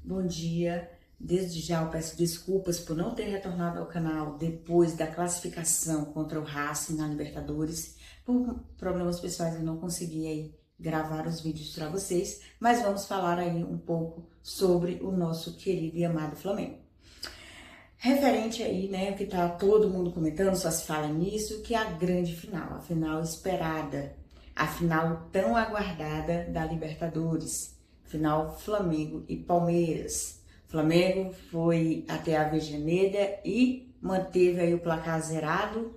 Bom dia. Desde já eu peço desculpas por não ter retornado ao canal depois da classificação contra o Racing na Libertadores. Por problemas pessoais eu não consegui aí gravar os vídeos para vocês, mas vamos falar aí um pouco sobre o nosso querido e amado Flamengo. Referente aí, né, o que tá todo mundo comentando, só se fala nisso, que é a grande final, a final esperada, a final tão aguardada da Libertadores, final Flamengo e Palmeiras. Flamengo foi até a Avejaneda e manteve aí o placar zerado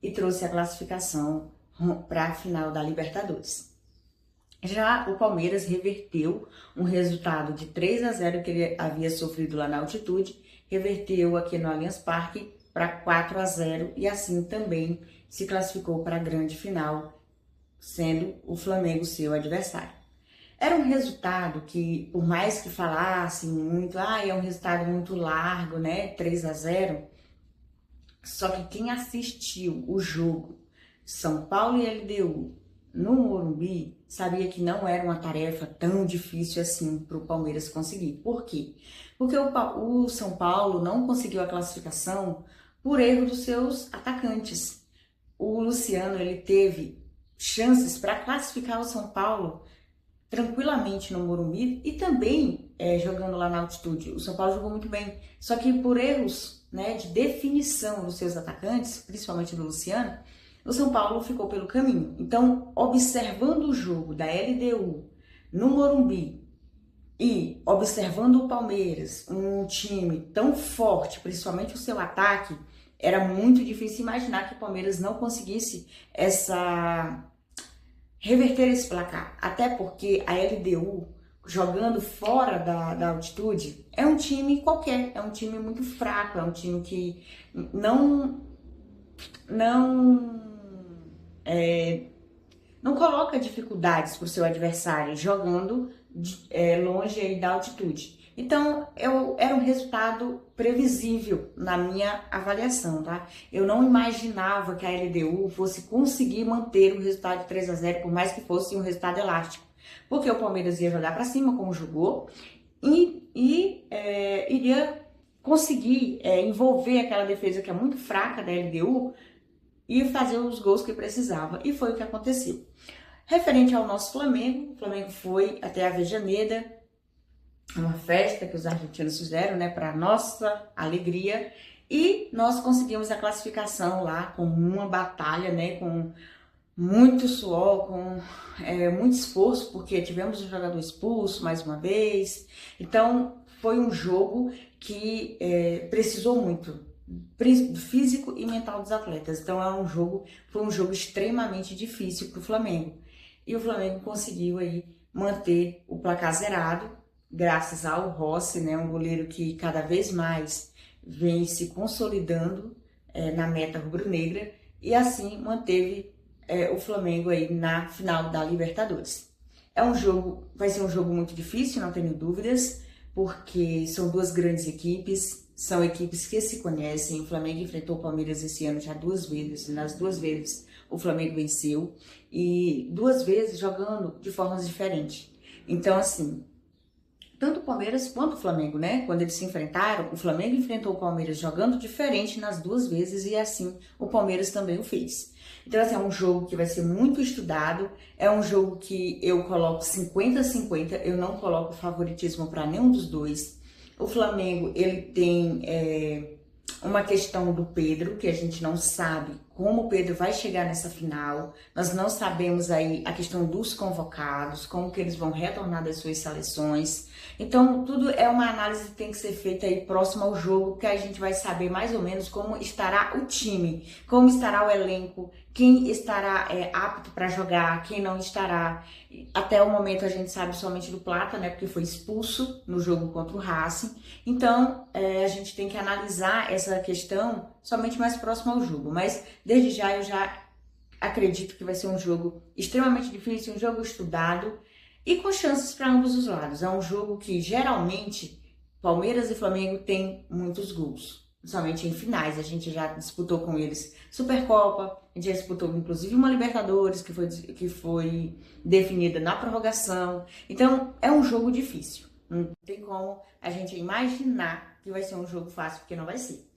e trouxe a classificação para a final da Libertadores. Já o Palmeiras reverteu um resultado de 3-0 que ele havia sofrido lá na altitude, reverteu aqui no Allianz Parque para 4-0 e assim também se classificou para a grande final, sendo o Flamengo seu adversário. Era um resultado que, por mais que falassem muito, é um resultado muito largo, né, 3-0, só que quem assistiu o jogo São Paulo e LDU no Morumbi sabia que não era uma tarefa tão difícil assim para o Palmeiras conseguir. Por quê? Porque o São Paulo não conseguiu a classificação por erro dos seus atacantes. O Luciano, ele teve chances para classificar o São Paulo tranquilamente no Morumbi e também jogando lá na altitude. O São Paulo jogou muito bem, só que por erros, né, de definição dos seus atacantes, principalmente do Luciano, o São Paulo ficou pelo caminho. Então, observando o jogo da LDU no Morumbi e observando o Palmeiras, um time tão forte, principalmente o seu ataque, era muito difícil imaginar que o Palmeiras não conseguisse reverter esse placar. Até porque a LDU, jogando fora da altitude, é um time qualquer, é um time muito fraco, é um time que não coloca dificuldades para o seu adversário jogando longe aí da altitude. Então, era um resultado previsível na minha avaliação, tá? Eu não imaginava que a LDU fosse conseguir manter o resultado de 3-0, por mais que fosse um resultado elástico. Porque o Palmeiras ia jogar para cima, como jogou, e iria conseguir envolver aquela defesa que é muito fraca da LDU e fazer os gols que precisava. E foi o que aconteceu. Referente ao nosso Flamengo, o Flamengo foi até a Avejaneda, uma festa que os argentinos fizeram, né, para nossa alegria, e nós conseguimos a classificação lá com uma batalha, né, com muito suor, com muito esforço, porque tivemos um jogador expulso mais uma vez. Então foi um jogo que precisou muito do físico e mental dos atletas. Então foi um jogo extremamente difícil para o Flamengo. E o Flamengo conseguiu aí manter o placar zerado, graças ao Rossi, né, um goleiro que cada vez mais vem se consolidando na meta rubro-negra, e assim manteve o Flamengo aí na final da Libertadores. Vai ser um jogo muito difícil, não tenho dúvidas, porque são duas grandes equipes, são equipes que se conhecem. O Flamengo enfrentou o Palmeiras esse ano já 2 vezes, e nas 2 vezes o Flamengo venceu, e 2 vezes jogando de formas diferentes. Então, assim, tanto o Palmeiras quanto o Flamengo, né? Quando eles se enfrentaram, o Flamengo enfrentou o Palmeiras jogando diferente nas 2 vezes e assim o Palmeiras também o fez. Então, assim, é um jogo que vai ser muito estudado, é um jogo que eu coloco 50-50, eu não coloco favoritismo para nenhum dos dois. O Flamengo, ele tem uma questão do Pedro, que a gente não sabe como o Pedro vai chegar nessa final. Nós não sabemos aí a questão dos convocados, como que eles vão retornar das suas seleções. Então, tudo é uma análise que tem que ser feita aí próximo ao jogo, que a gente vai saber mais ou menos como estará o time, como estará o elenco, quem estará apto para jogar, quem não estará. Até o momento a gente sabe somente do Plata, né, porque foi expulso no jogo contra o Racing. Então, a gente tem que analisar essa questão somente mais próximo ao jogo. Mas, desde já, eu já acredito que vai ser um jogo extremamente difícil, um jogo estudado e com chances para ambos os lados. É um jogo que, geralmente, Palmeiras e Flamengo têm muitos gols. Somente em finais, a gente já disputou com eles Supercopa, a gente já disputou inclusive uma Libertadores que foi definida na prorrogação. Então é um jogo difícil. Não tem como a gente imaginar que vai ser um jogo fácil, porque não vai ser.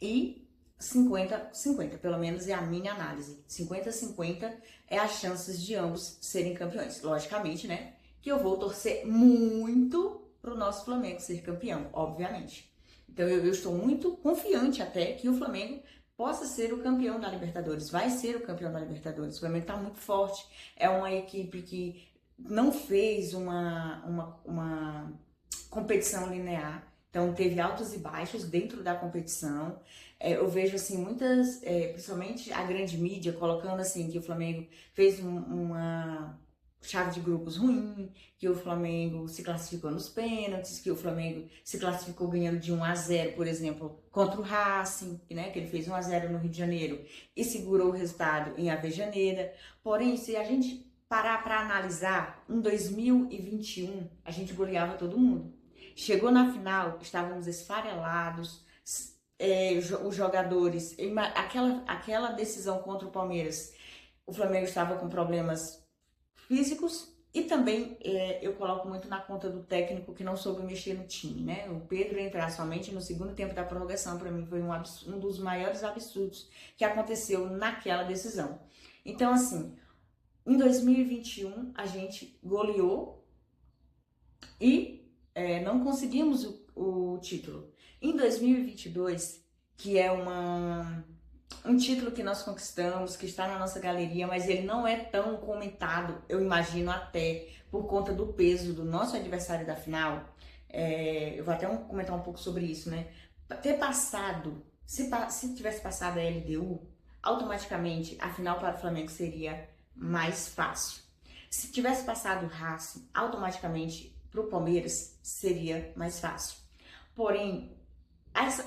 E 50-50, pelo menos é a minha análise. 50-50 é as chances de ambos serem campeões. Logicamente, né? Que eu vou torcer muito pro nosso Flamengo ser campeão, obviamente. Então eu estou muito confiante até que o Flamengo possa ser o campeão da Libertadores. Vai ser o campeão da Libertadores. O Flamengo está muito forte. É uma equipe que não fez uma competição linear. Então, teve altos e baixos dentro da competição. Eu vejo, assim, muitas, principalmente a grande mídia, colocando, assim, que o Flamengo fez uma chave de grupos ruim, que o Flamengo se classificou nos pênaltis, que o Flamengo se classificou ganhando de 1-0, por exemplo, contra o Racing, né, que ele fez 1-0 no Rio de Janeiro e segurou o resultado em Avejaneira. Porém, se a gente parar para analisar, em 2021, a gente goleava todo mundo. Chegou na final, estávamos esfarelados, os jogadores, aquela decisão contra o Palmeiras, o Flamengo estava com problemas físicos e também eu coloco muito na conta do técnico que não soube mexer no time, né? O Pedro entrar somente no segundo tempo da prorrogação, para mim, foi um dos maiores absurdos que aconteceu naquela decisão. Então, assim, em 2021, a gente goleou e não conseguimos o título. Em 2022, que é um título que nós conquistamos, que está na nossa galeria, mas ele não é tão comentado, eu imagino até, por conta do peso do nosso adversário da final. Eu vou até comentar um pouco sobre isso, né? Ter passado, se tivesse passado a LDU, automaticamente a final para o Flamengo seria mais fácil. Se tivesse passado o Racing, automaticamente para o Palmeiras seria mais fácil. Porém,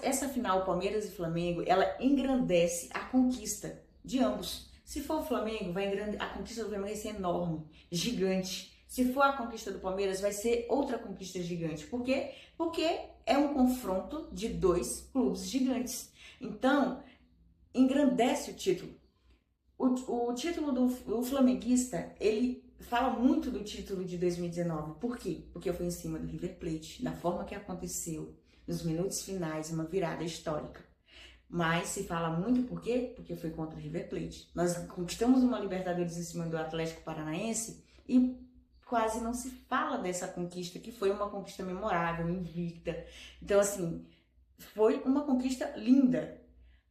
essa final Palmeiras e Flamengo, ela engrandece a conquista de ambos. Se for o Flamengo, a conquista do Flamengo vai ser enorme, gigante. Se for a conquista do Palmeiras, vai ser outra conquista gigante. Por quê? Porque é um confronto de dois clubes gigantes. Então, engrandece o título. O título do flamenguista, ele fala muito do título de 2019. Por quê? Porque foi em cima do River Plate, da forma que aconteceu, nos minutos finais, uma virada histórica. Mas se fala muito por quê? Porque foi contra o River Plate. Nós conquistamos uma Libertadores em cima do Atlético Paranaense e quase não se fala dessa conquista, que foi uma conquista memorável, invicta. Então, assim, foi uma conquista linda,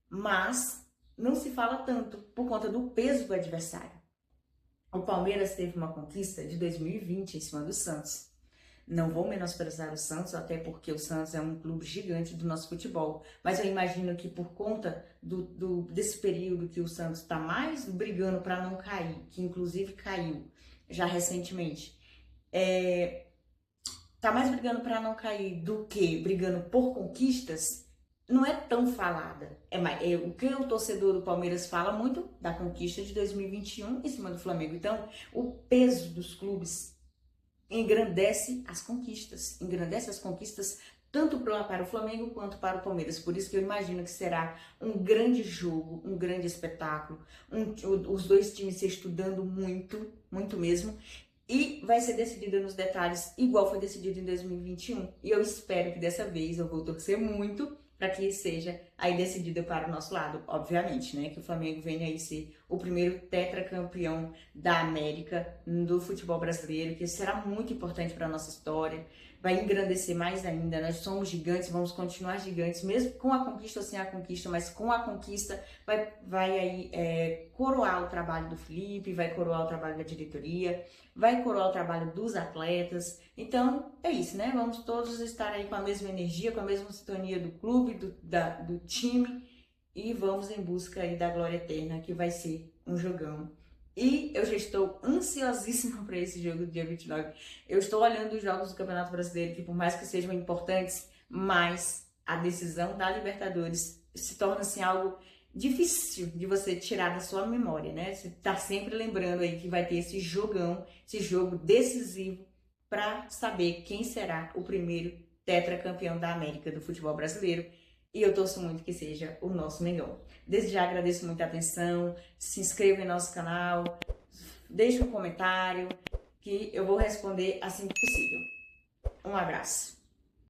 mas não se fala tanto por conta do peso do adversário. O Palmeiras teve uma conquista de 2020 em cima do Santos. Não vou menosprezar o Santos, até porque o Santos é um clube gigante do nosso futebol. Mas eu imagino que por conta desse período que o Santos está mais brigando para não cair, que inclusive caiu já recentemente, está mais brigando para não cair do que brigando por conquistas, não é tão falada. O que o torcedor do Palmeiras fala muito da conquista de 2021 em cima do Flamengo. Então, o peso dos clubes engrandece as conquistas tanto para o Flamengo quanto para o Palmeiras. Por isso que eu imagino que será um grande jogo, um grande espetáculo, os dois times se estudando muito, muito mesmo. E vai ser decidida nos detalhes, igual foi decidido em 2021. E eu espero que dessa vez eu vou torcer muito para que seja aí decidida para o nosso lado, obviamente, né? Que o Flamengo venha aí ser o primeiro tetracampeão da América do futebol brasileiro, que será muito importante para a nossa história, vai engrandecer mais ainda. Nós somos gigantes, vamos continuar gigantes, mesmo com a conquista ou sem a conquista, mas com a conquista vai aí coroar o trabalho do Felipe, vai coroar o trabalho da diretoria, vai coroar o trabalho dos atletas. Então, é isso, né? Vamos todos estar aí com a mesma energia, com a mesma sintonia do clube, do time, e vamos em busca aí da glória eterna, que vai ser um jogão. E eu já estou ansiosíssima para esse jogo do dia 29. Eu estou olhando os jogos do Campeonato Brasileiro, que por mais que sejam importantes, mas a decisão da Libertadores se torna assim algo difícil de você tirar da sua memória, né? Você tá sempre lembrando aí que vai ter esse jogão, esse jogo decisivo para saber quem será o primeiro tetracampeão da América do futebol brasileiro. E eu torço muito que seja o nosso Mengão. Desde já agradeço muito a atenção, se inscreva em nosso canal, deixe um comentário que eu vou responder assim que possível. Um abraço.